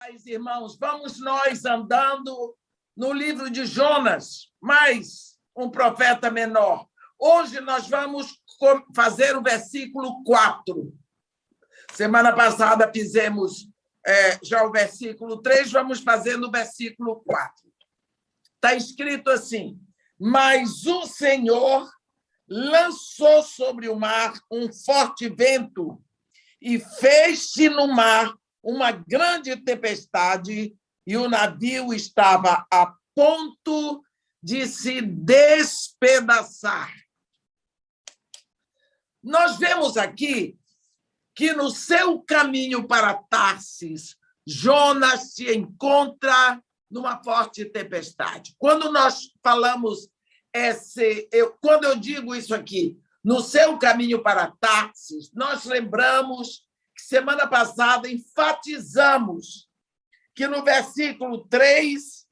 Mas, irmãos, vamos nós andando no livro de Jonas, mais um profeta menor. Hoje nós vamos fazer o versículo 4. Semana passada fizemos já o versículo 3, vamos fazer no versículo 4. Está escrito assim: mas o Senhor lançou sobre o mar um forte vento e fez-se no mar uma grande tempestade, e o navio estava a ponto de se despedaçar. Nós vemos aqui que no seu caminho para Tarsis, Jonas se encontra numa forte tempestade. Quando nós falamos quando eu digo isso aqui, no seu caminho para Tarsis, nós lembramos que semana passada enfatizamos que no versículo 3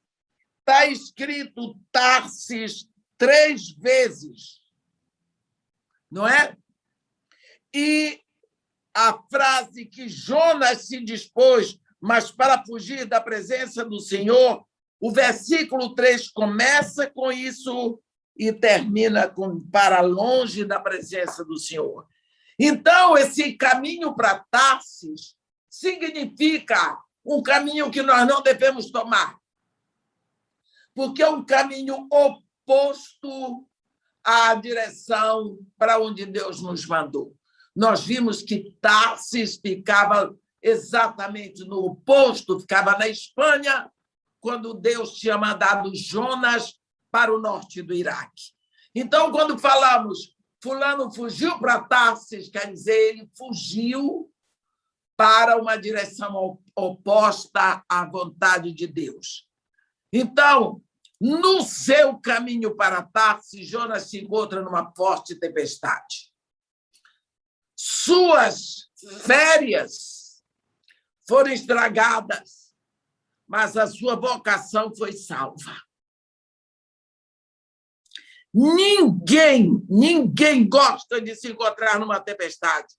está escrito Tarsis 3 vezes, não é? E a frase que Jonas se dispôs, mas para fugir da presença do Senhor, o versículo 3 começa com isso e termina com para longe da presença do Senhor. Então, esse caminho para Tarsis significa um caminho que nós não devemos tomar, porque é um caminho oposto à direção para onde Deus nos mandou. Nós vimos que Tarsis ficava exatamente no oposto, ficava na Espanha, quando Deus tinha mandado Jonas para o norte do Iraque. Então, quando falamos fulano fugiu para Tarsis, quer dizer, ele fugiu para uma direção oposta à vontade de Deus. Então, no seu caminho para Tarsis, Jonas se encontra numa forte tempestade. Suas férias foram estragadas, mas a sua vocação foi salva. Ninguém gosta de se encontrar numa tempestade.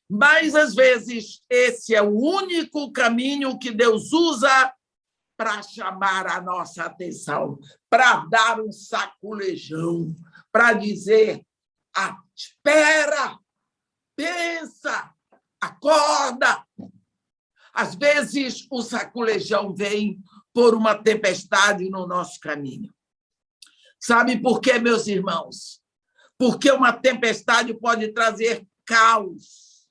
Mas, às vezes, esse é o único caminho que Deus usa para chamar a nossa atenção, para dar um saculejão, para dizer: espera, pensa, acorda. Às vezes, o saculejão vem por uma tempestade no nosso caminho. Sabe por quê, meus irmãos? Porque uma tempestade pode trazer caos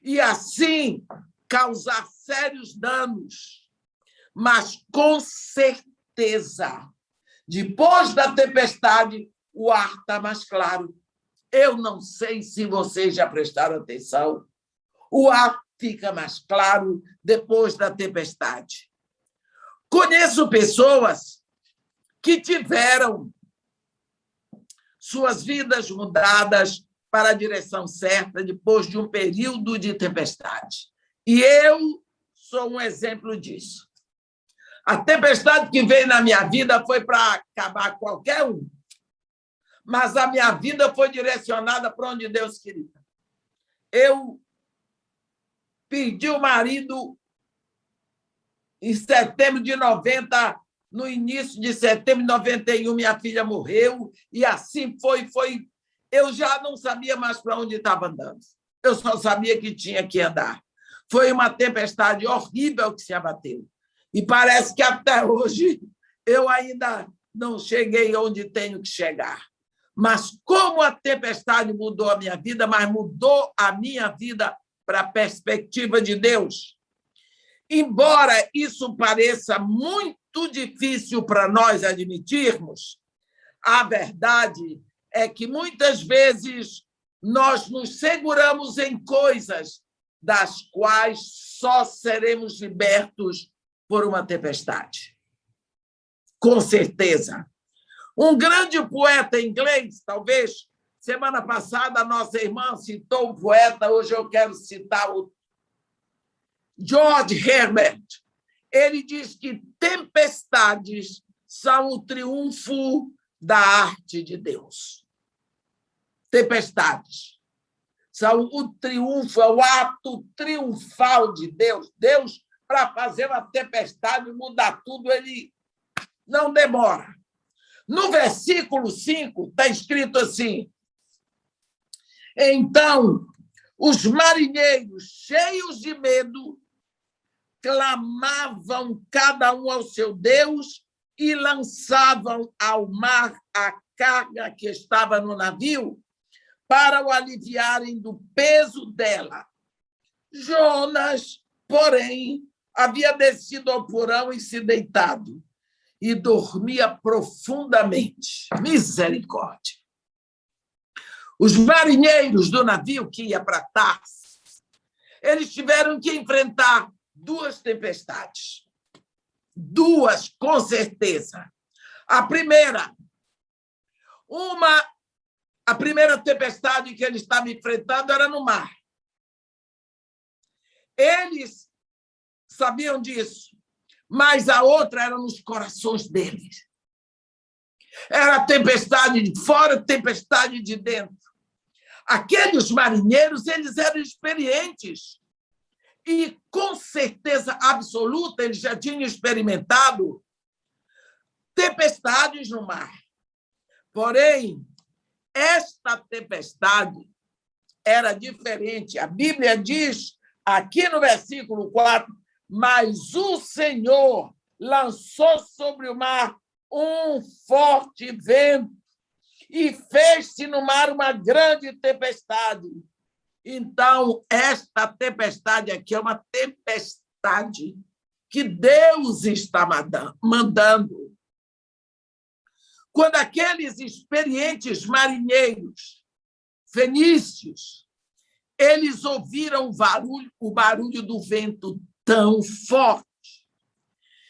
e, assim, causar sérios danos. Mas, com certeza, depois da tempestade, o ar está mais claro. Eu não sei se vocês já prestaram atenção. O ar fica mais claro depois da tempestade. Conheço pessoas que tiveram suas vidas mudadas para a direção certa depois de um período de tempestade. E eu sou um exemplo disso. A tempestade que veio na minha vida foi para acabar qualquer um, mas a minha vida foi direcionada para onde Deus queria. Eu perdi o marido em setembro de 90. No início de setembro de 91, minha filha morreu, e assim foi. Eu já não sabia mais para onde estava andando. Eu só sabia que tinha que andar. Foi uma tempestade horrível que se abateu. E parece que até hoje eu ainda não cheguei onde tenho que chegar. Mas como a tempestade mudou a minha vida, mas mudou a minha vida para a perspectiva de Deus. Embora isso pareça muito difícil para nós admitirmos, a verdade é que muitas vezes nós nos seguramos em coisas das quais só seremos libertos por uma tempestade. Com certeza. Um grande poeta inglês, talvez, semana passada a nossa irmã citou um poeta, hoje eu quero citar o George Herbert. Ele diz que tempestades são o triunfo da arte de Deus. Tempestades o triunfo, é o ato triunfal de Deus. Deus, para fazer uma tempestade, mudar tudo, ele não demora. No versículo 5, está escrito assim: então, os marinheiros, cheios de medo, clamavam cada um ao seu Deus e lançavam ao mar a carga que estava no navio para o aliviarem do peso dela. Jonas, porém, havia descido ao porão e se deitado, e dormia profundamente. Misericórdia! Os marinheiros do navio que ia para Tarsis, eles tiveram que enfrentar 2 tempestades. 2, com certeza. A primeira tempestade que eles estavam enfrentando era no mar. Eles sabiam disso, mas a outra era nos corações deles. Era a tempestade de fora, tempestade de dentro. Aqueles marinheiros, eles eram experientes e, com certeza absoluta, eles já tinham experimentado tempestades no mar. Porém, esta tempestade era diferente. A Bíblia diz, aqui no versículo 4, mas o Senhor lançou sobre o mar um forte vento e fez-se no mar uma grande tempestade. Então, esta tempestade aqui é uma tempestade que Deus está mandando. Quando aqueles experientes marinheiros fenícios, eles ouviram o barulho do vento tão forte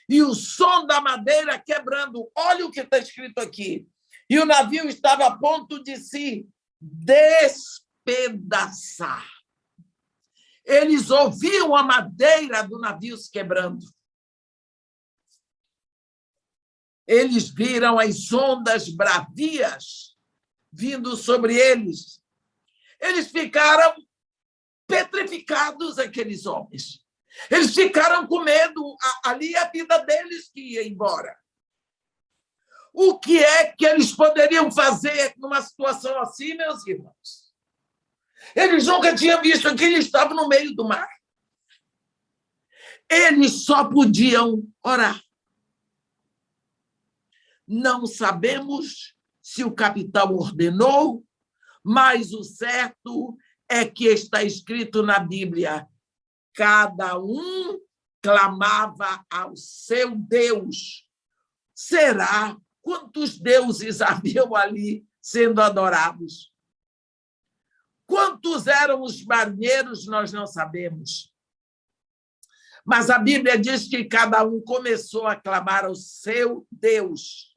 e o som da madeira quebrando. Olha o que está escrito aqui. E o navio estava a ponto de se despedaçar. Eles ouviam a madeira do navio se quebrando. Eles viram as ondas bravias vindo sobre eles. Eles ficaram petrificados, aqueles homens. Eles ficaram com medo. Ali a vida deles que ia embora. O que é que eles poderiam fazer numa situação assim, meus irmãos? Eles nunca tinham visto que eles estavam no meio do mar. Eles só podiam orar. Não sabemos se o capitão ordenou, mas o certo é que está escrito na Bíblia: cada um clamava ao seu Deus. Será? Quantos deuses haviam ali sendo adorados? Quantos eram os marinheiros, nós não sabemos. Mas a Bíblia diz que cada um começou a clamar ao seu Deus.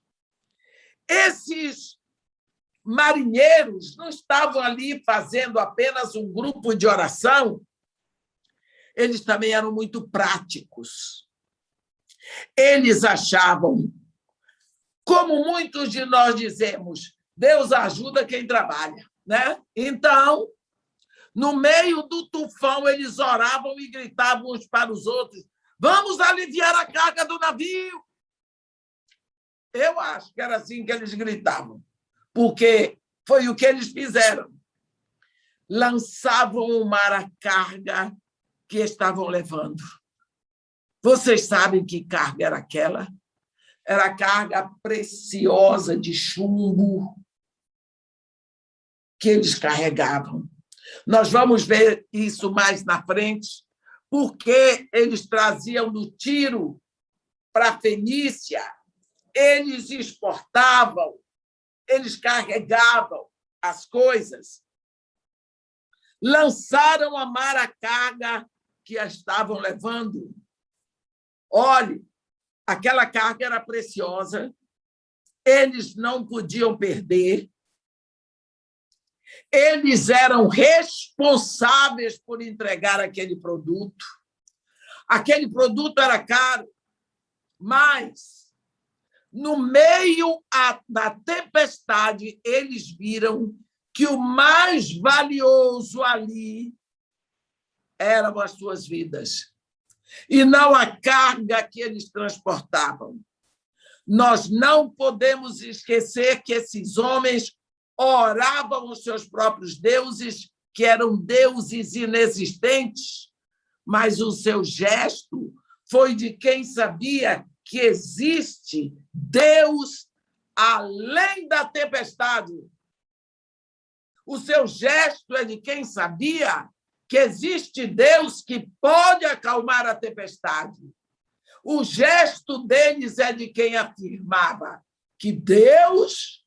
Esses marinheiros não estavam ali fazendo apenas um grupo de oração, eles também eram muito práticos. Eles achavam, como muitos de nós dizemos, Deus ajuda quem trabalha, né? Então, no meio do tufão, eles oravam e gritavam uns para os outros: vamos aliviar a carga do navio. Eu acho que era assim que eles gritavam, porque foi o que eles fizeram. Lançavam ao mar a carga que estavam levando. Vocês sabem que carga era aquela? Era carga preciosa de chumbo que eles carregavam. Nós vamos ver isso mais na frente, porque eles traziam do Tiro para a Fenícia, eles exportavam, eles carregavam as coisas. Lançaram ao mar a carga que a estavam levando. Olhe, aquela carga era preciosa, eles não podiam perder, eles eram responsáveis por entregar aquele produto. Aquele produto era caro, mas, no meio da tempestade, eles viram que o mais valioso ali eram as suas vidas, e não a carga que eles transportavam. Nós não podemos esquecer que esses homens oravam os seus próprios deuses, que eram deuses inexistentes, mas o seu gesto foi de quem sabia que existe Deus além da tempestade. O seu gesto é de quem sabia que existe Deus que pode acalmar a tempestade. O gesto deles é de quem afirmava que Deus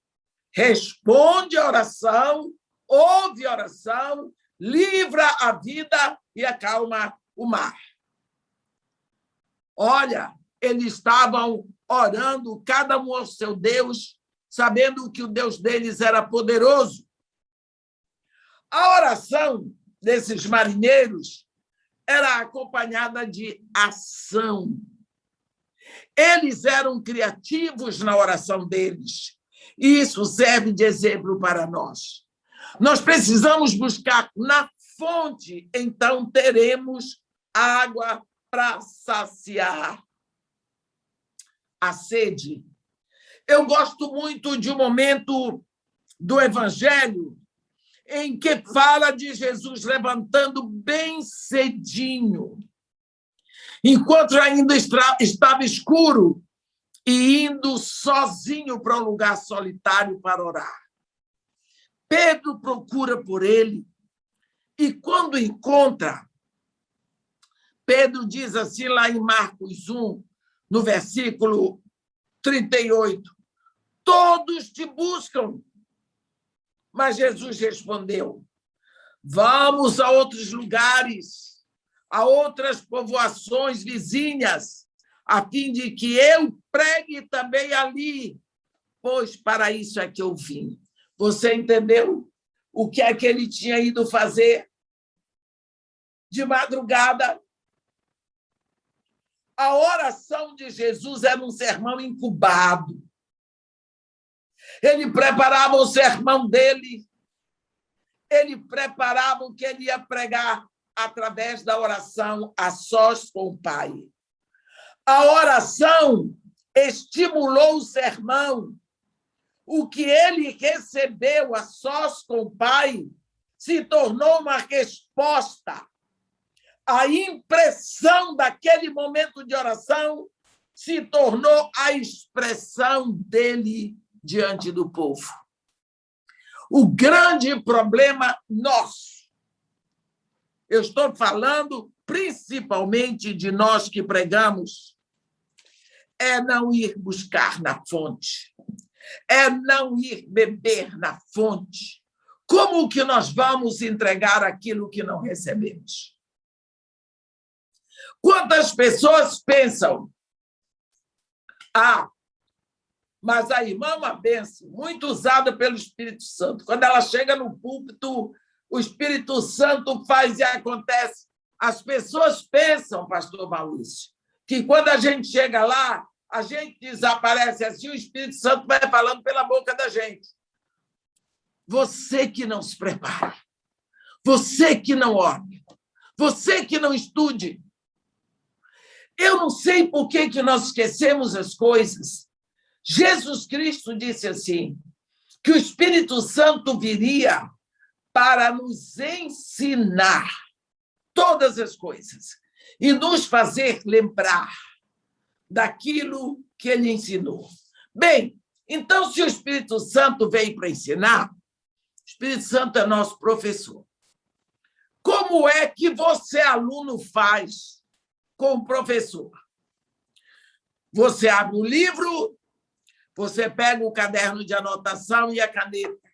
responde a oração, ouve a oração, livra a vida e acalma o mar. Olha, eles estavam orando, cada um ao seu Deus, sabendo que o Deus deles era poderoso. A oração desses marinheiros era acompanhada de ação. Eles eram criativos na oração deles. E isso serve de exemplo para nós. Nós precisamos buscar na fonte, então teremos água para saciar a sede. Eu gosto muito de um momento do Evangelho em que fala de Jesus levantando bem cedinho, enquanto ainda estava escuro, e indo sozinho para um lugar solitário para orar. Pedro procura por ele, e quando encontra, Pedro diz assim lá em Marcos 1, no versículo 38, todos te buscam. Mas Jesus respondeu, vamos a outros lugares, a outras povoações vizinhas, a fim de que eu pregue também ali, pois para isso é que eu vim. Você entendeu o que é que ele tinha ido fazer de madrugada? A oração de Jesus era um sermão incubado. Ele preparava o sermão dele, ele preparava o que ele ia pregar através da oração a sós com o Pai. A oração estimulou o sermão. O que ele recebeu a sós com o Pai se tornou uma resposta. A impressão daquele momento de oração se tornou a expressão dele diante do povo. O grande problema nosso, eu estou falando principalmente de nós que pregamos, é não ir buscar na fonte, é não ir beber na fonte. Como que nós vamos entregar aquilo que não recebemos? Quantas pessoas pensam, mas a irmã é uma bênção, muito usada pelo Espírito Santo. Quando ela chega no púlpito, o Espírito Santo faz e acontece. As pessoas pensam, pastor Maurício, que quando a gente chega lá, a gente desaparece assim, o Espírito Santo vai falando pela boca da gente. Você que não se prepara, você que não ore, você que não estude. Eu não sei por que nós esquecemos as coisas. Jesus Cristo disse assim, que o Espírito Santo viria para nos ensinar todas as coisas e nos fazer lembrar daquilo que ele ensinou. Bem, então, se o Espírito Santo veio para ensinar, o Espírito Santo é nosso professor. Como é que você, aluno, faz com o professor? Você abre o livro, você pega o caderno de anotação e a caneta.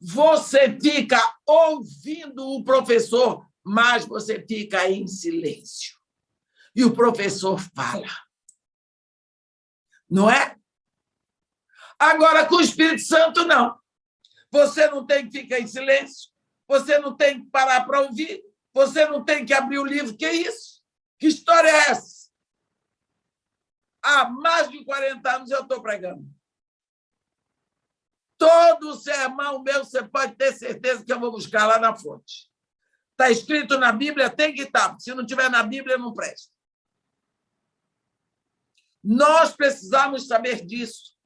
Você fica ouvindo o professor, mas você fica em silêncio. E o professor fala. Não é? Agora, com o Espírito Santo, não. Você não tem que ficar em silêncio, você não tem que parar para ouvir, você não tem que abrir o livro. Que isso? Que história é essa? Há mais de 40 anos eu estou pregando. Todo sermão meu, você pode ter certeza que eu vou buscar lá na fonte. Está escrito na Bíblia, tem que estar. Se não tiver na Bíblia, não presta. Nós precisamos saber disso.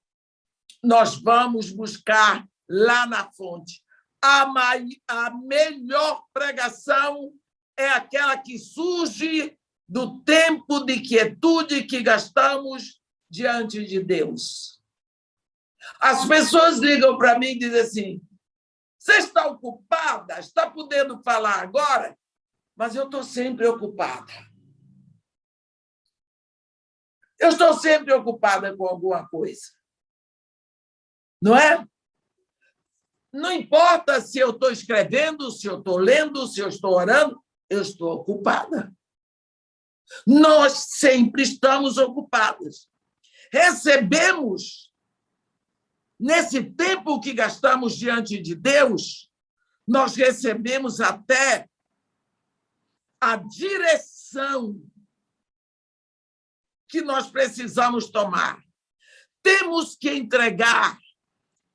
Nós vamos buscar lá na fonte. A melhor pregação é aquela que surge do tempo de quietude que gastamos diante de Deus. As pessoas ligam para mim e dizem assim: você está ocupada? Está podendo falar agora? Mas eu estou sempre ocupada. Eu estou sempre ocupada com alguma coisa. Não é? Não importa se eu estou escrevendo, se eu estou lendo, se eu estou orando, eu estou ocupada. Nós sempre estamos ocupados. Recebemos, nesse tempo que gastamos diante de Deus, nós recebemos até a direção que nós precisamos tomar. Temos que entregar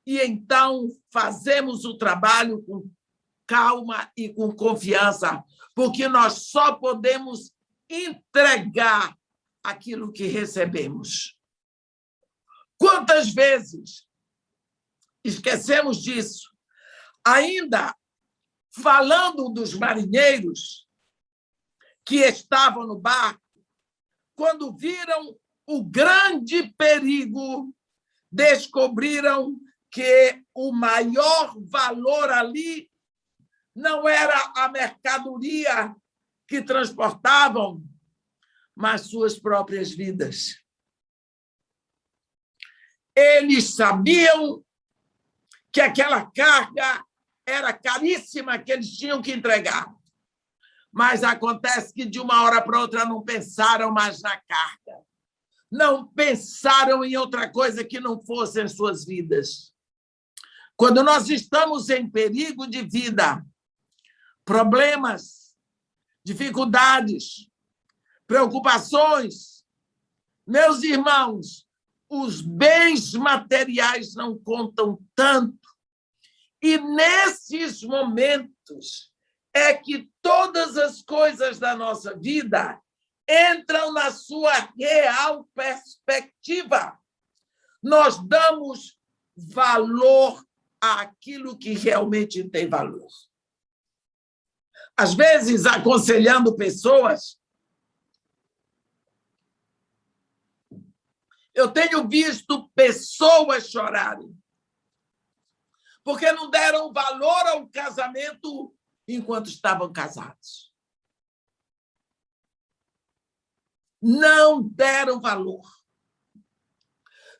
e, então, fazemos o trabalho com calma e com confiança, porque nós só podemos entregar aquilo que recebemos. Quantas vezes esquecemos disso? Ainda falando dos marinheiros que estavam no barco, quando viram o grande perigo, descobriram que o maior valor ali não era a mercadoria que transportavam, mas suas próprias vidas. Eles sabiam que aquela carga era caríssima, que eles tinham que entregar. Mas acontece que, de uma hora para outra, não pensaram mais na carga. Não pensaram em outra coisa que não fosse as suas vidas. Quando nós estamos em perigo de vida, problemas, dificuldades, preocupações, meus irmãos, os bens materiais não contam tanto. E, nesses momentos, é que todas as coisas da nossa vida entram na sua real perspectiva. Nós damos valor àquilo que realmente tem valor. Às vezes, aconselhando pessoas, eu tenho visto pessoas chorarem porque não deram valor ao casamento enquanto estavam casados. Não deram valor.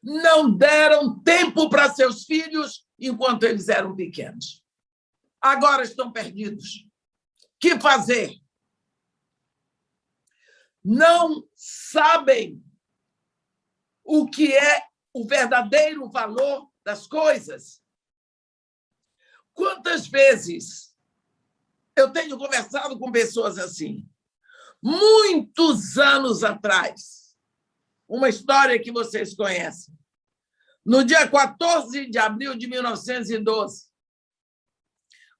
Não deram tempo para seus filhos enquanto eles eram pequenos. Agora estão perdidos. O que fazer? Não sabem o que é o verdadeiro valor das coisas. Quantas vezes eu tenho conversado com pessoas assim? Muitos anos atrás, uma história que vocês conhecem. No dia 14 de abril de 1912,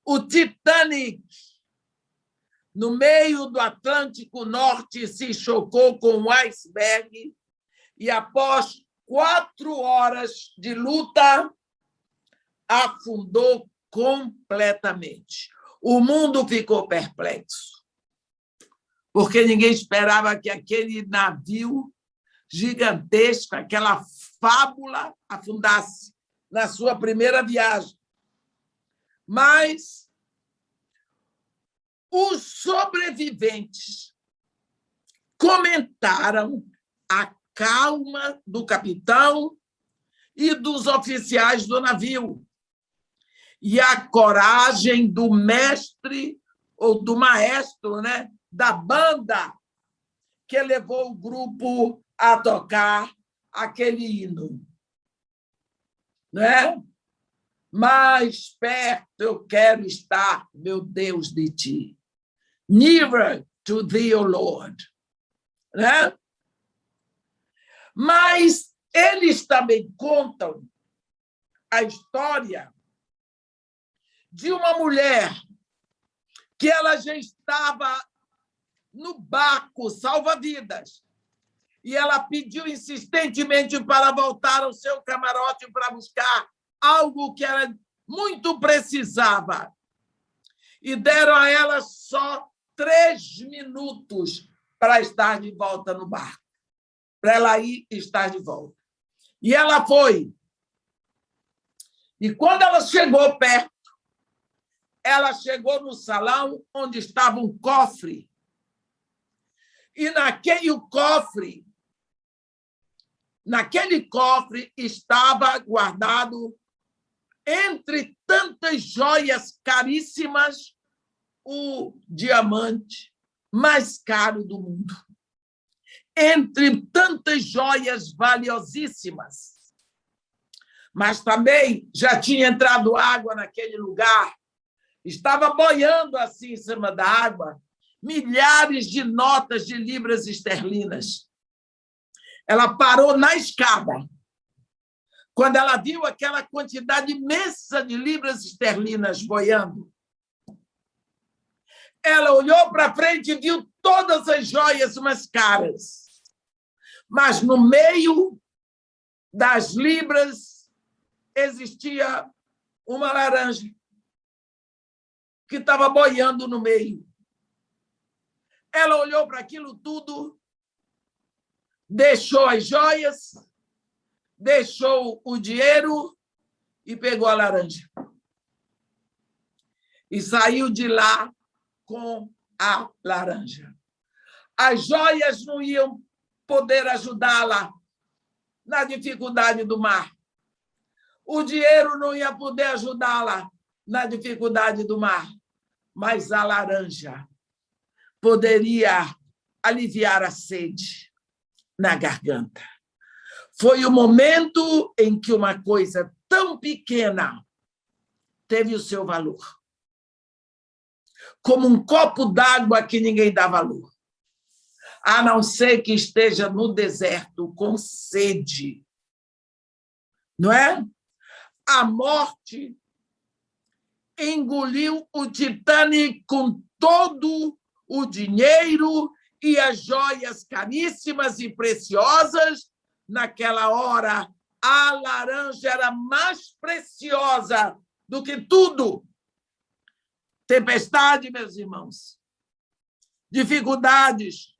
o Titanic, no meio do Atlântico Norte, se chocou com um iceberg e, após 4 horas de luta, afundou completamente. O mundo ficou perplexo, porque ninguém esperava que aquele navio gigantesco, aquela fábula, afundasse na sua primeira viagem. Mas os sobreviventes comentaram a calma do capitão e dos oficiais do navio e a coragem do mestre ou do maestro, né, da banda que levou o grupo a tocar aquele hino. Né? Mais perto eu quero estar, meu Deus, de ti. Nearer to thee, O Lord. Né? Mas eles também contam a história de uma mulher que ela já estava no barco salva-vidas e ela pediu insistentemente para voltar ao seu camarote para buscar algo que ela muito precisava. E deram a ela só 3 minutos para estar de volta no barco, para ela ir estar de volta. E ela foi. E quando ela chegou perto, ela chegou no salão onde estava um cofre. E naquele cofre estava guardado, entre tantas joias caríssimas, o diamante mais caro do mundo. Entre tantas joias valiosíssimas. Mas também já tinha entrado água naquele lugar. Estava boiando assim em cima da água milhares de notas de libras esterlinas. Ela parou na escada. Quando ela viu aquela quantidade imensa de libras esterlinas boiando, ela olhou para frente e viu todas as joias mais caras. Mas no meio das libras existia uma laranja que estava boiando no meio. Ela olhou para aquilo tudo, deixou as joias, deixou o dinheiro e pegou a laranja. E saiu de lá com a laranja. As joias não iam poder ajudá-la na dificuldade do mar. O dinheiro não ia poder ajudá-la na dificuldade do mar. Mas a laranja poderia aliviar a sede na garganta. Foi o momento em que uma coisa tão pequena teve o seu valor. Como um copo d'água que ninguém dá valor. A não ser que esteja no deserto com sede. Não é? A morte engoliu o Titanic com todo o dinheiro e as joias caríssimas e preciosas. Naquela hora, a laranja era mais preciosa do que tudo. Tempestade, meus irmãos, dificuldades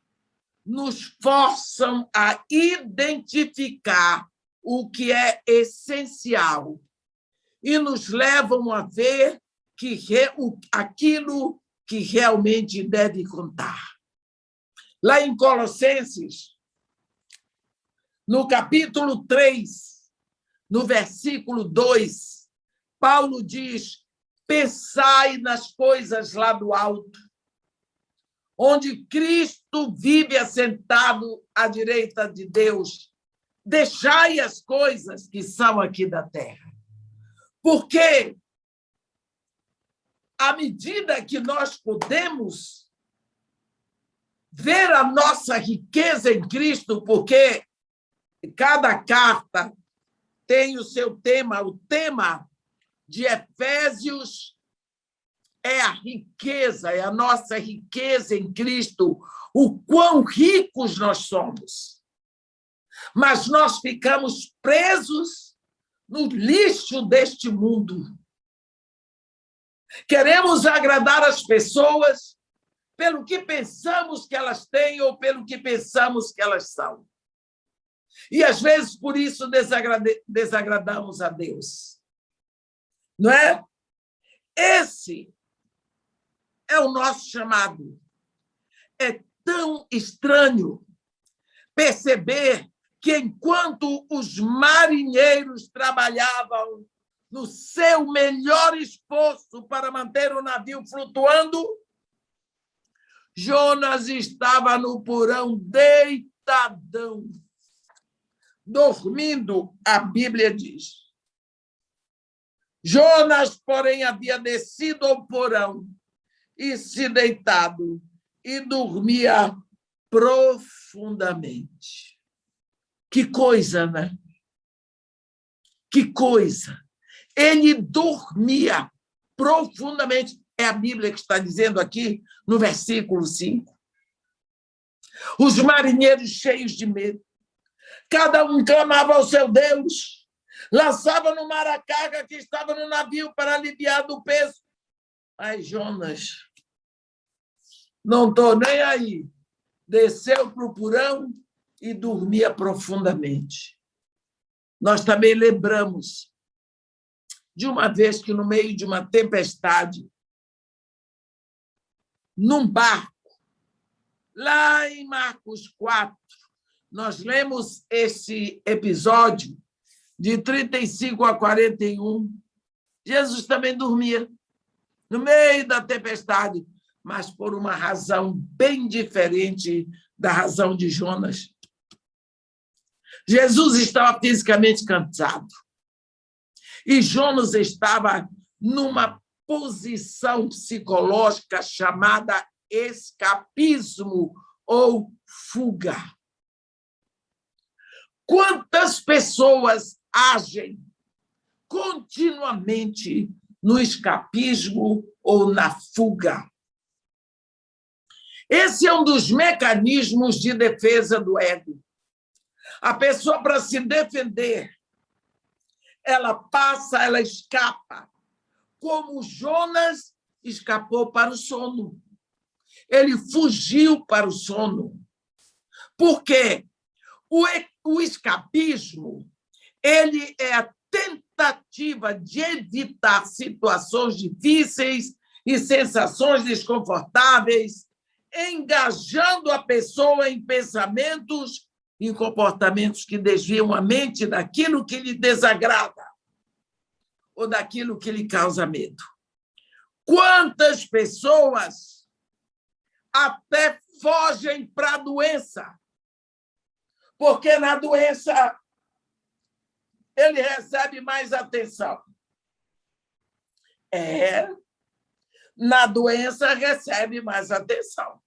nos forçam a identificar o que é essencial e nos levam a ver que aquilo que realmente deve contar. Lá em Colossenses, no capítulo 3, no versículo 2, Paulo diz: pensai nas coisas lá do alto, onde Cristo vive assentado à direita de Deus. Deixai as coisas que são aqui da terra. Porque, à medida que nós podemos ver a nossa riqueza em Cristo, porque cada carta tem o seu tema, o tema de Efésios é a riqueza, é a nossa riqueza em Cristo, o quão ricos nós somos. Mas nós ficamos presos no lixo deste mundo. Queremos agradar as pessoas pelo que pensamos que elas têm ou pelo que pensamos que elas são. E, às vezes, por isso, desagradamos a Deus. Não é? Esse é o nosso chamado. É tão estranho perceber que, enquanto os marinheiros trabalhavam no seu melhor esforço para manter o navio flutuando, Jonas estava no porão deitadão, dormindo, a Bíblia diz. Jonas, porém, havia descido ao porão e se deitado e dormia profundamente. Que coisa, né? Que coisa! Ele dormia profundamente. É a Bíblia que está dizendo aqui, no versículo 5. Os marinheiros cheios de medo. Cada um clamava ao seu Deus. Lançava no mar a carga que estava no navio para aliviar do peso. Mas Jonas, não estou nem aí. Desceu para o porão e dormia profundamente. Nós também lembramos de uma vez que, no meio de uma tempestade, num barco, lá em Marcos 4, nós lemos esse episódio de 35 a 41. Jesus também dormia no meio da tempestade, mas por uma razão bem diferente da razão de Jonas. Jesus estava fisicamente cansado e Jonas estava numa posição psicológica chamada escapismo ou fuga. Quantas pessoas agem continuamente no escapismo ou na fuga? Esse é um dos mecanismos de defesa do ego. A pessoa, para se defender, ela escapa, como Jonas escapou para o sono. Ele fugiu para o sono. Por quê? O escapismo, ele é a tentativa de evitar situações difíceis e sensações desconfortáveis, engajando a pessoa em pensamentos e comportamentos que desviam a mente daquilo que lhe desagrada ou daquilo que lhe causa medo. Quantas pessoas até fogem para a doença, porque na doença ele recebe mais atenção. Na doença recebe mais atenção.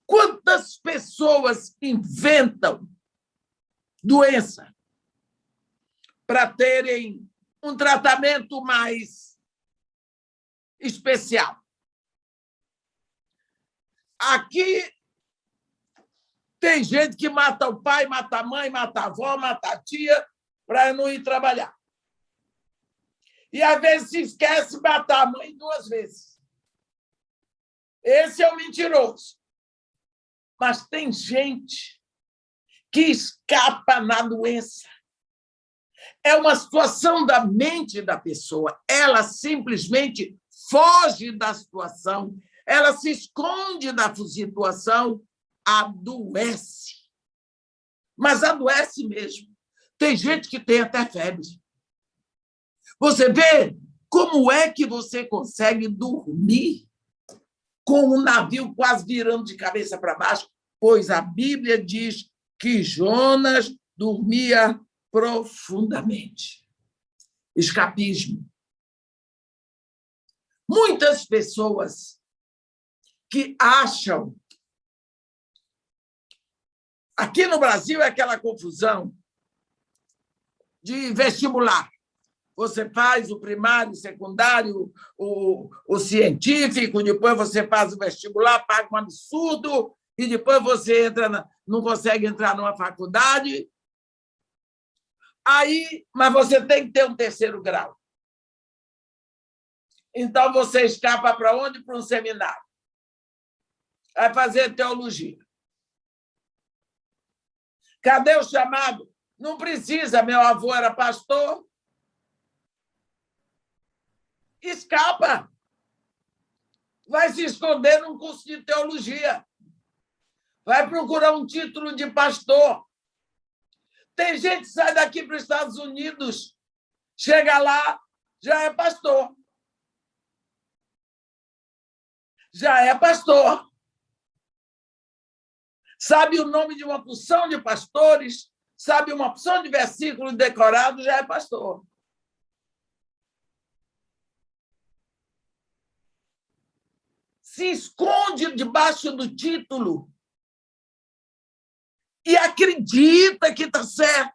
Quantas pessoas inventam doença para terem um tratamento mais especial? Aqui tem gente que mata o pai, mata a mãe, mata a avó, mata a tia para não ir trabalhar. E, às vezes, se esquece de matar a mãe 2 vezes. Esse é o mentiroso. Mas tem gente que escapa na doença. É uma situação da mente da pessoa. Ela simplesmente foge da situação, ela se esconde da situação, adoece. Mas adoece mesmo. Tem gente que tem até febre. Você vê como é que você consegue dormir com o navio quase virando de cabeça para baixo? Pois a Bíblia diz que Jonas dormia profundamente. Escapismo. Muitas pessoas que acham... Aqui no Brasil é aquela confusão de vestibular. Você faz o primário, o secundário, o científico, depois você faz o vestibular, paga um absurdo, e depois você não consegue entrar numa faculdade. Mas você tem que ter um 3º grau. Então, você escapa para onde? Para um seminário. Vai fazer teologia. Cadê o chamado? Não precisa, meu avô era pastor. Escapa. Vai se esconder num curso de teologia. Vai procurar um título de pastor. Tem gente que sai daqui para os Estados Unidos, chega lá, já é pastor. Já é pastor. Sabe o nome de uma porção de pastores, sabe uma porção de versículos decorados, já é pastor. Se esconde debaixo do título e acredita que está certo.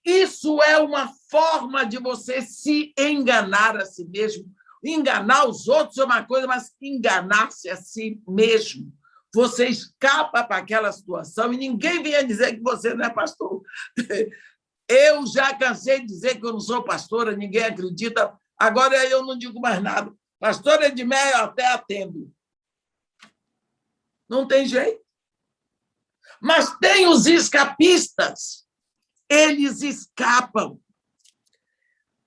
Isso é uma forma de você se enganar a si mesmo. Enganar os outros é uma coisa, mas enganar-se a si mesmo. Você escapa para aquela situação e ninguém vem dizer que você não é pastor. Eu já cansei de dizer que eu não sou pastora, ninguém acredita. Agora eu não digo mais nada. Pastor Edmé, eu até atendo. Não tem jeito. Mas tem os escapistas. Eles escapam.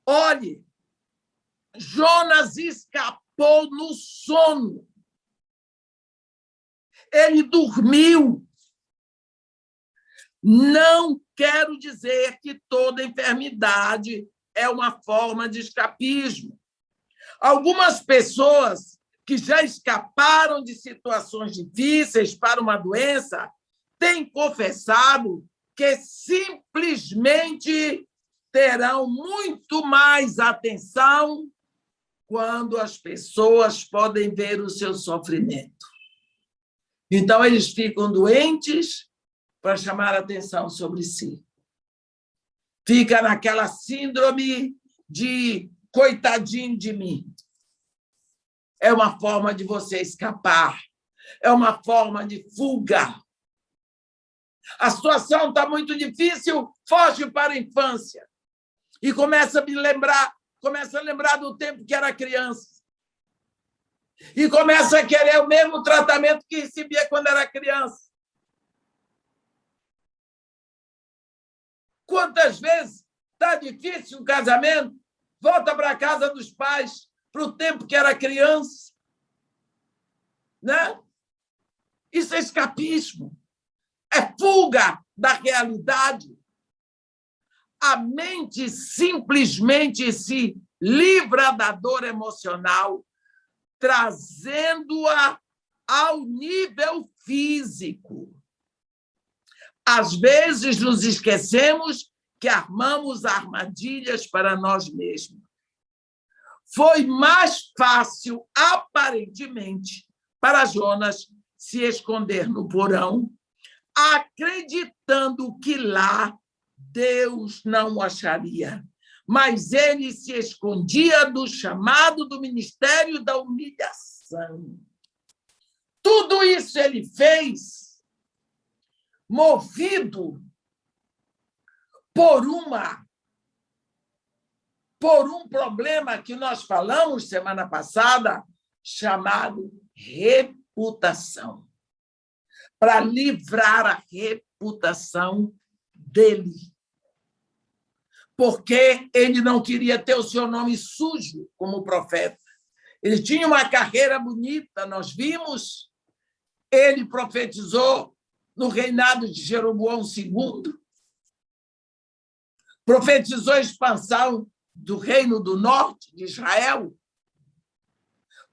Olhe, Jonas escapou no sono. Ele dormiu. Não quero dizer que toda enfermidade é uma forma de escapismo. Algumas pessoas que já escaparam de situações difíceis para uma doença têm confessado que simplesmente terão muito mais atenção quando as pessoas podem ver o seu sofrimento. Então, eles ficam doentes para chamar a atenção sobre si. Fica naquela síndrome de coitadinho de mim. É uma forma de você escapar. É uma forma de fuga. A situação está muito difícil, foge para a infância. E começa a lembrar do tempo que era criança. E começa a querer o mesmo tratamento que recebia quando era criança. Quantas vezes está difícil o casamento, volta para a casa dos pais, para o tempo que era criança. Né? Isso é escapismo. É fuga da realidade. A mente simplesmente se livra da dor emocional, trazendo-a ao nível físico. Às vezes, nos esquecemos que armamos armadilhas para nós mesmos. Foi mais fácil, aparentemente, para Jonas se esconder no porão, acreditando que lá Deus não o acharia. Mas ele se escondia do chamado do ministério da humilhação. Tudo isso ele fez movido por um problema que nós falamos semana passada, chamado reputação. Para livrar a reputação dele. Porque ele não queria ter o seu nome sujo como profeta. Ele tinha uma carreira bonita, nós vimos. Ele profetizou no reinado de Jeroboão II. Profetizou a expansão do reino do norte de Israel.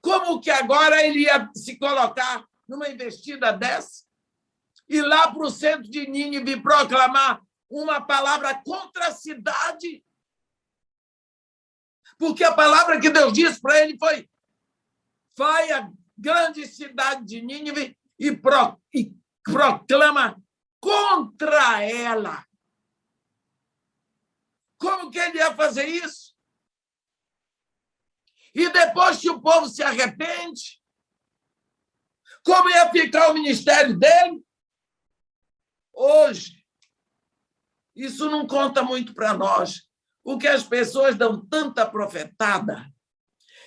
Como que agora ele ia se colocar numa investida dessa? Ir lá para o centro de Nínive proclamar uma palavra contra a cidade? Porque a palavra que Deus disse para ele foi: vai à grande cidade de Nínive e proclama contra ela. Como que ele ia fazer isso? E depois que o povo se arrepende, como ia ficar o ministério dele? Hoje, isso não conta muito para nós, porque as pessoas dão tanta profetada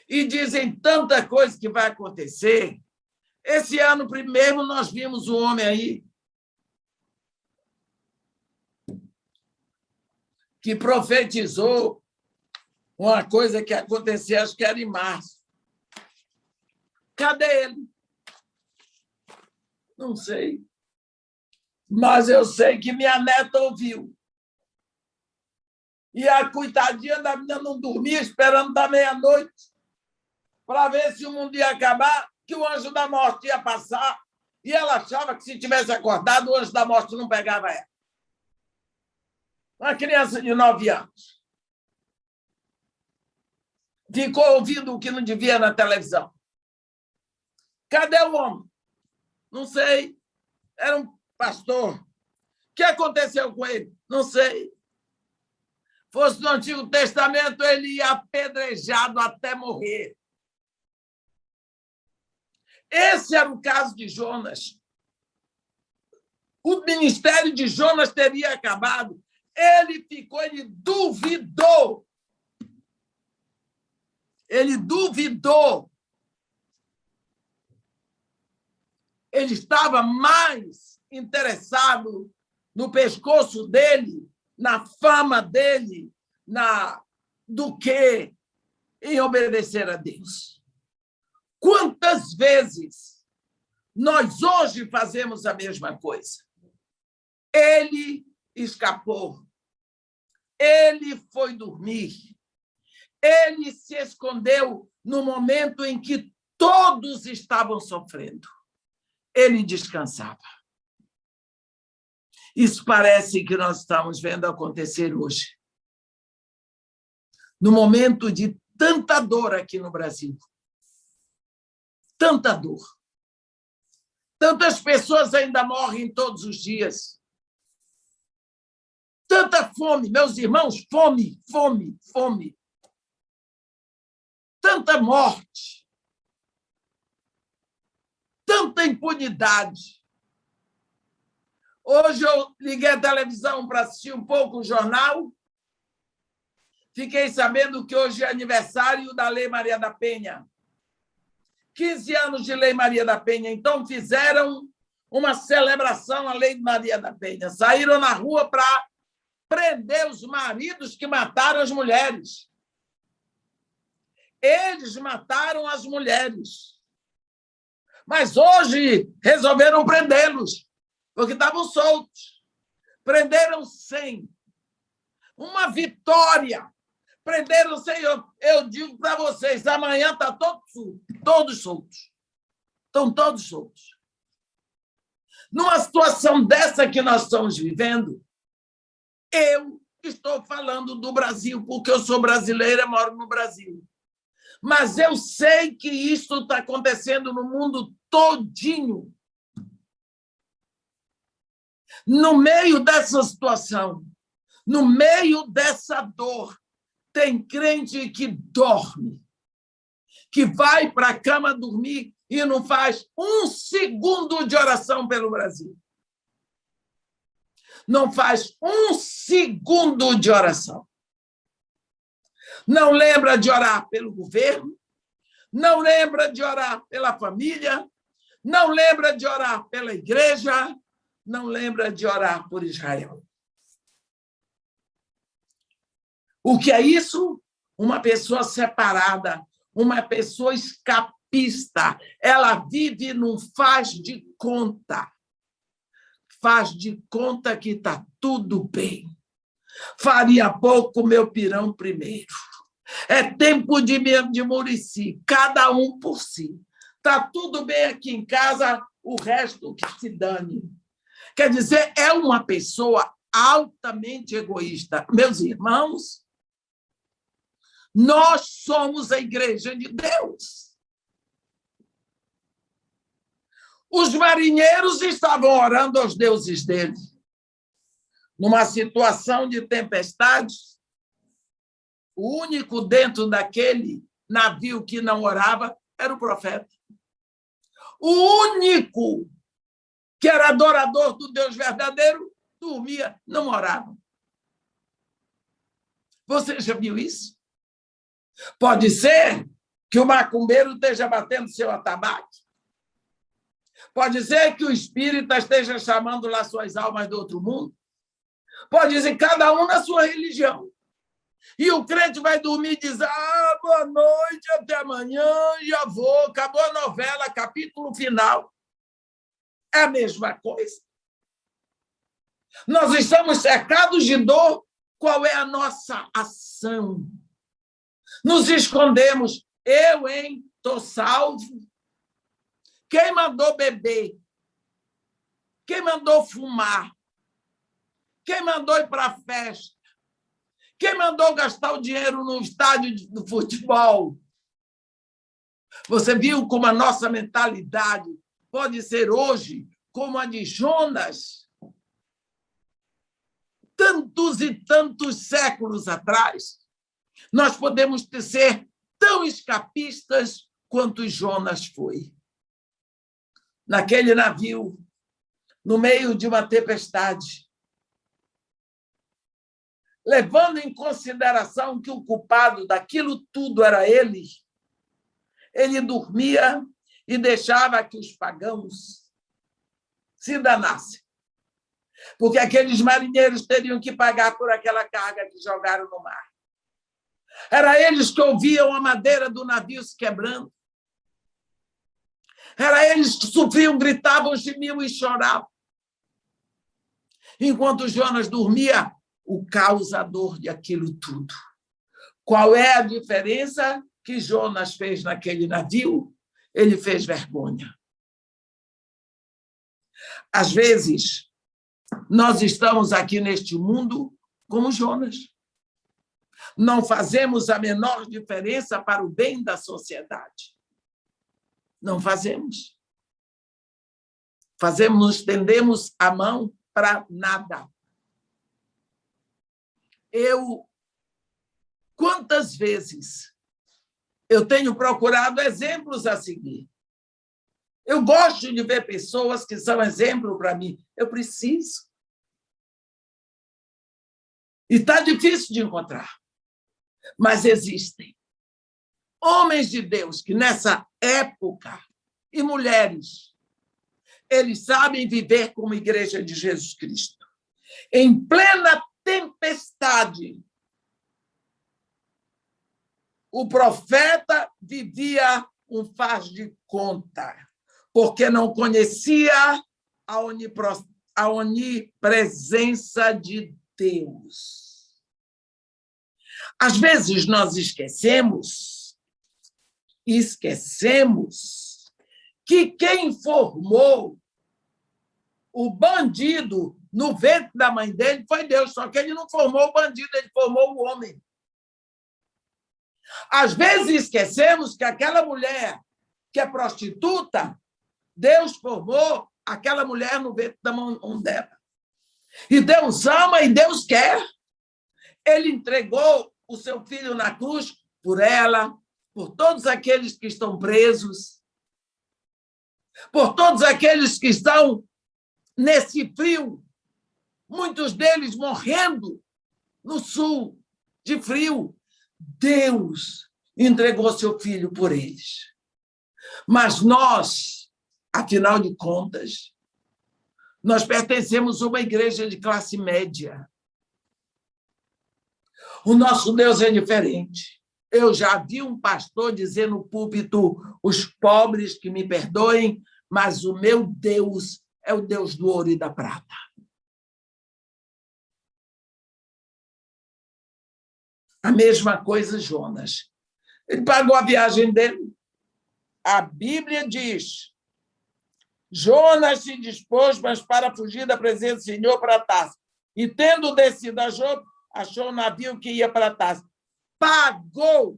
e dizem tanta coisa que vai acontecer. Esse ano primeiro nós vimos um homem aí que profetizou uma coisa que aconteceu, acho que era em março. Cadê ele? Não sei. Mas eu sei que minha neta ouviu. E a coitadinha da menina não dormia, esperando da meia-noite, para ver se o mundo ia acabar, que o anjo da morte ia passar, e ela achava que, se tivesse acordado, o anjo da morte não pegava ela. Uma criança de 9 anos. Ficou ouvindo o que não devia na televisão. Cadê o homem? Não sei. Era um pastor. O que aconteceu com ele? Não sei. Fosse no Antigo Testamento, ele ia apedrejado até morrer. Esse era o caso de Jonas. O ministério de Jonas teria acabado. Ele ficou, ele duvidou. Ele duvidou. Ele estava mais interessado no pescoço dele, na fama dele, do que em obedecer a Deus. Quantas vezes nós hoje fazemos a mesma coisa? Ele escapou. Ele foi dormir. Ele se escondeu no momento em que todos estavam sofrendo. Ele descansava. Isso parece que nós estamos vendo acontecer hoje. No momento de tanta dor aqui no Brasil. Tanta dor. Tantas pessoas ainda morrem todos os dias. Tanta fome, meus irmãos, fome, fome, fome. Tanta morte. Tanta impunidade. Hoje eu liguei a televisão para assistir um pouco o jornal. Fiquei sabendo que hoje é aniversário da Lei Maria da Penha. 15 anos de Lei Maria da Penha. Então, fizeram uma celebração à Lei Maria da Penha. Saíram na rua para prender os maridos que mataram as mulheres. Eles mataram as mulheres. Mas hoje resolveram prendê-los, porque estavam soltos. Prenderam 100. Uma vitória. Prenderam 100. Eu digo para vocês, amanhã está todos soltos. Estão todos soltos. Numa situação dessa que nós estamos vivendo, eu estou falando do Brasil, porque eu sou brasileira, moro no Brasil. Mas eu sei que isso está acontecendo no mundo todinho. No meio dessa situação, no meio dessa dor, tem crente que dorme, que vai para a cama dormir e não faz um segundo de oração pelo Brasil. Não faz um segundo de oração. Não lembra de orar pelo governo, não lembra de orar pela família, não lembra de orar pela igreja, não lembra de orar por Israel. O que é isso? Uma pessoa separada, uma pessoa escapista. Ela vive num faz de conta. Faz de conta que está tudo bem. Faria pouco meu pirão primeiro. É tempo de Murici, cada um por si. Está tudo bem aqui em casa, o resto que se dane. Quer dizer, é uma pessoa altamente egoísta. Meus irmãos, nós somos a Igreja de Deus. Os marinheiros estavam orando aos deuses deles. Numa situação de tempestade, o único dentro daquele navio que não orava era o profeta. O único que era adorador do Deus verdadeiro dormia, não orava. Você já viu isso? Pode ser que o macumbeiro esteja batendo seu atabaque. Pode ser que o espírita esteja chamando lá suas almas do outro mundo. Pode ser cada um na sua religião. E o crente vai dormir e diz, boa noite, até amanhã, já vou, acabou a novela, capítulo final. É a mesma coisa. Nós estamos cercados de dor, qual é a nossa ação? Nos escondemos. Eu, estou salvo. Quem mandou beber? Quem mandou fumar? Quem mandou ir para a festa? Quem mandou gastar o dinheiro no estádio do futebol? Você viu como a nossa mentalidade pode ser hoje como a de Jonas? tantos e tantos séculos atrás, nós podemos ser tão escapistas quanto Jonas foi. Naquele navio, no meio de uma tempestade, levando em consideração que o culpado daquilo tudo era ele dormia e deixava que os pagãos se danassem, porque aqueles marinheiros teriam que pagar por aquela carga que jogaram no mar. Era eles que ouviam a madeira do navio se quebrando. Era eles que sofriam, gritavam, gemiam e choravam. Enquanto Jonas dormia, o causador de aquilo tudo. Qual é a diferença que Jonas fez naquele navio? Ele fez vergonha. Às vezes, nós estamos aqui neste mundo como Jonas. Não fazemos a menor diferença para o bem da sociedade. Não fazemos. Nos estendemos a mão para nada. Quantas vezes eu tenho procurado exemplos a seguir? Eu gosto de ver pessoas que são exemplo para mim. Eu preciso. E está difícil de encontrar. Mas existem homens de Deus que, nessa época, e mulheres, eles sabem viver como Igreja de Jesus Cristo. Em plena tempestade, o profeta vivia um faz de conta, porque não conhecia a onipresença de Deus. Às vezes nós esquecemos que quem formou o bandido no ventre da mãe dele foi Deus, só que ele não formou o bandido, ele formou o homem. Às vezes esquecemos que aquela mulher que é prostituta, Deus formou aquela mulher no ventre da mão dela. E Deus ama e Deus quer. Ele entregou o seu filho na cruz por ela, por todos aqueles que estão presos, por todos aqueles que estão nesse frio, muitos deles morrendo no sul de frio. Deus entregou seu filho por eles. Mas nós, afinal de contas, nós pertencemos a uma igreja de classe média. O nosso Deus é diferente. Eu já vi um pastor dizer no púlpito: os pobres que me perdoem, mas o meu Deus é o Deus do ouro e da prata. A mesma coisa, Jonas. Ele pagou a viagem dele. A Bíblia diz: Jonas se dispôs, mas para fugir da presença do Senhor, para Tarso. E, tendo descido a Jope, achou um navio que ia para Tarso. Pagou,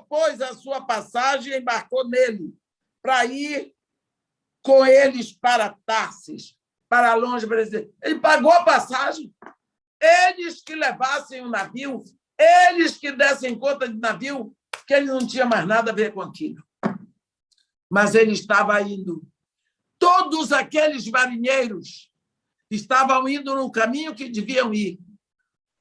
pois, a sua passagem e embarcou nele, para ir com eles para Tarsis, para longe. Ele pagou a passagem. Eles que levassem o navio, eles que dessem conta de navio, que ele não tinha mais nada a ver com aquilo. Mas ele estava indo. Todos aqueles marinheiros estavam indo no caminho que deviam ir.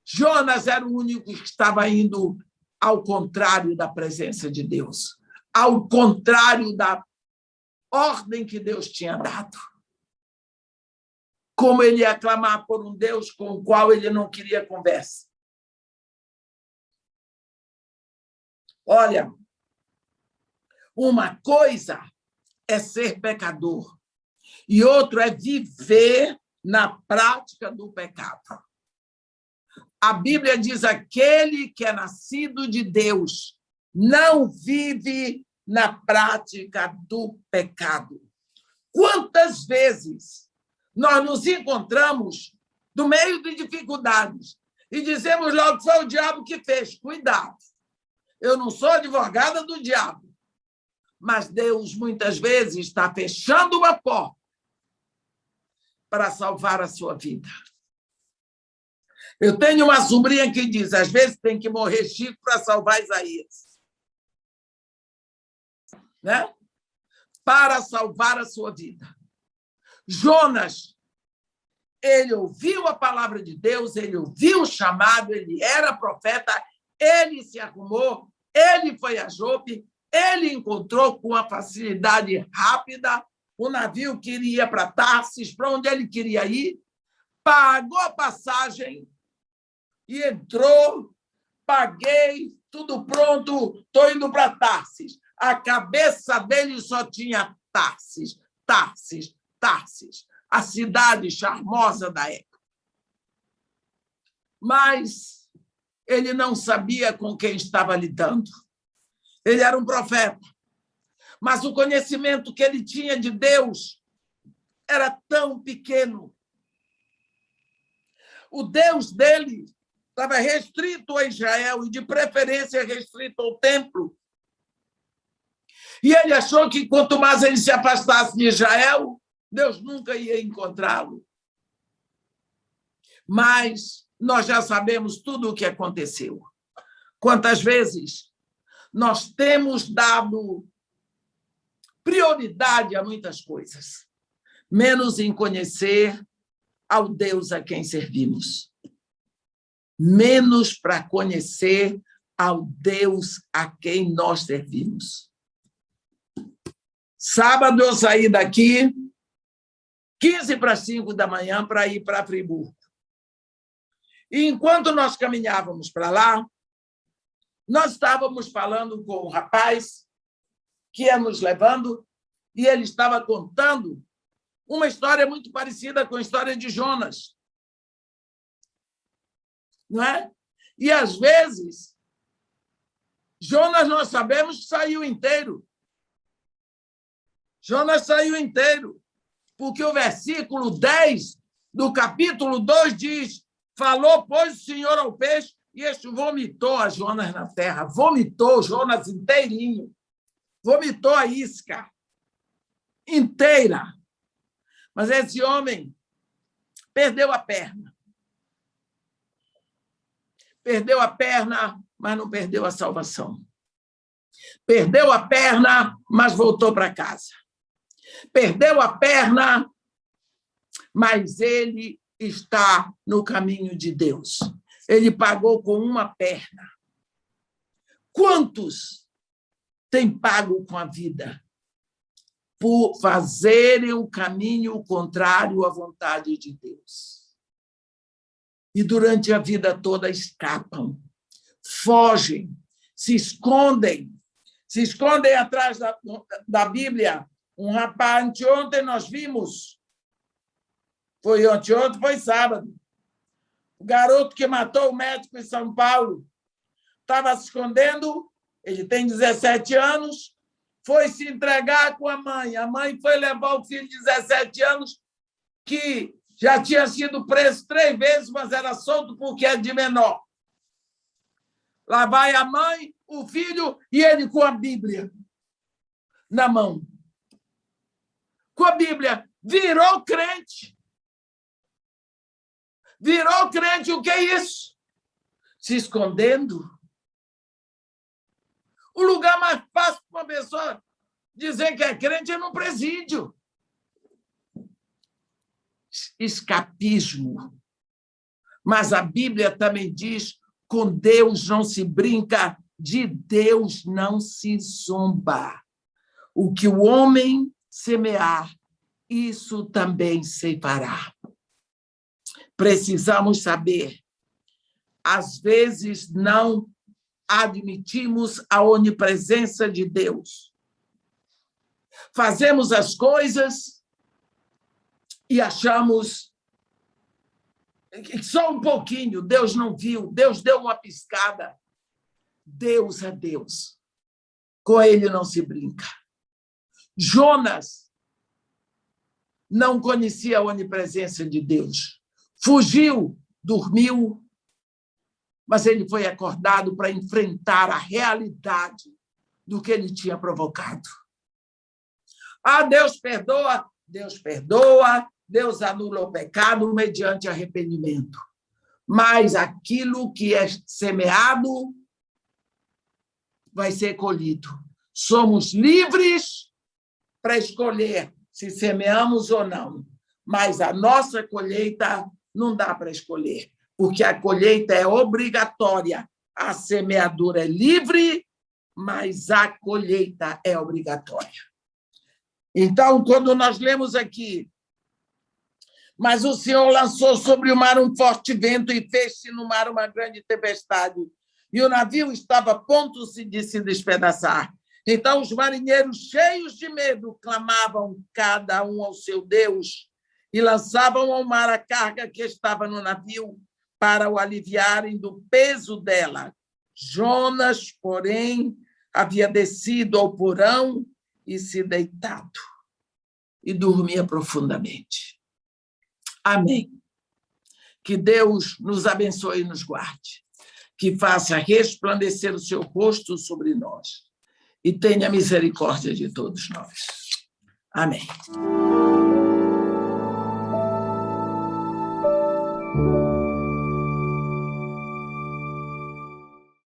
Jonas era o único que estava indo ao contrário da presença de Deus, ao contrário da ordem que Deus tinha dado. Como ele ia clamar por um Deus com o qual ele não queria conversa. Olha, uma coisa é ser pecador e outro é viver na prática do pecado. A Bíblia diz: aquele que é nascido de Deus não vive na prática do pecado. Quantas vezes nós nos encontramos no meio de dificuldades e dizemos logo que foi o diabo que fez? Cuidado, eu não sou advogada do diabo, mas Deus muitas vezes está fechando uma porta para salvar a sua vida. Eu tenho uma sobrinha que diz, às vezes tem que morrer Chico para salvar Isaías. Né? Para salvar a sua vida. Jonas, ele ouviu a palavra de Deus, ele ouviu o chamado, ele era profeta, ele se arrumou, ele foi a Jope, ele encontrou com uma facilidade rápida o navio que iria para Tarsis, para onde ele queria ir, pagou a passagem e entrou, paguei, tudo pronto, estou indo para Tarsis. A cabeça dele só tinha Tarsis, Tarsis, Tarsis, a cidade charmosa da época. Mas ele não sabia com quem estava lidando. Ele era um profeta, mas o conhecimento que ele tinha de Deus era tão pequeno. O Deus dele estava restrito a Israel e, de preferência, restrito ao templo. E ele achou que, quanto mais ele se afastasse de Israel, Deus nunca ia encontrá-lo. Mas nós já sabemos tudo o que aconteceu. Quantas vezes nós temos dado prioridade a muitas coisas, menos em conhecer ao Deus a quem servimos. Menos para conhecer ao Deus a quem nós servimos. Sábado eu saí daqui 4:45 da manhã para ir para Friburgo. E enquanto nós caminhávamos para lá, nós estávamos falando com o rapaz que ia nos levando e ele estava contando uma história muito parecida com a história de Jonas. Não é? E, às vezes, Jonas, nós sabemos que saiu inteiro. Jonas saiu inteiro, porque o versículo 10 do capítulo 2 diz: falou, pois, o Senhor ao peixe, e este vomitou a Jonas na terra. Vomitou Jonas inteirinho. Vomitou a isca inteira. Mas esse homem perdeu a perna. Perdeu a perna, mas não perdeu a salvação. Perdeu a perna, mas voltou para casa. Perdeu a perna, mas ele está no caminho de Deus. Ele pagou com uma perna. Quantos têm pago com a vida por fazerem o caminho contrário à vontade de Deus? E durante a vida toda escapam, fogem, se escondem atrás da Bíblia. Um rapaz, anteontem nós vimos, foi anteontem, foi sábado, o garoto que matou o médico em São Paulo estava se escondendo, ele tem 17 anos, foi se entregar com a mãe foi levar o filho de 17 anos, que já tinha sido preso 3 vezes, mas era solto porque é de menor. Lá vai a mãe, o filho e ele com a Bíblia na mão. Com a Bíblia. Virou crente. Virou crente, o que é isso? Se escondendo. O lugar mais fácil para uma pessoa dizer que é crente é no presídio. Escapismo. Mas a Bíblia também diz: com Deus não se brinca, de Deus não se zomba. O que o homem semear, isso também ceifará. Precisamos saber, às vezes não admitimos a onipresença de Deus. Fazemos as coisas e achamos que só um pouquinho, Deus não viu, Deus deu uma piscada. Deus é Deus. Com ele não se brinca. Jonas não conhecia a onipresença de Deus. Fugiu, dormiu, mas ele foi acordado para enfrentar a realidade do que ele tinha provocado. Ah, Deus perdoa, Deus perdoa, Deus anula o pecado mediante arrependimento. Mas aquilo que é semeado vai ser colhido. Somos livres para escolher se semeamos ou não, mas a nossa colheita não dá para escolher, porque a colheita é obrigatória. A semeadura é livre, mas a colheita é obrigatória. Então, quando nós lemos aqui, mas o Senhor lançou sobre o mar um forte vento e fez-se no mar uma grande tempestade, e o navio estava a ponto de se despedaçar. Então, os marinheiros, cheios de medo, clamavam cada um ao seu Deus e lançavam ao mar a carga que estava no navio para o aliviarem do peso dela. Jonas, porém, havia descido ao porão e se deitado e dormia profundamente. Amém. Que Deus nos abençoe e nos guarde, que faça resplandecer o seu rosto sobre nós e tenha misericórdia de todos nós. Amém.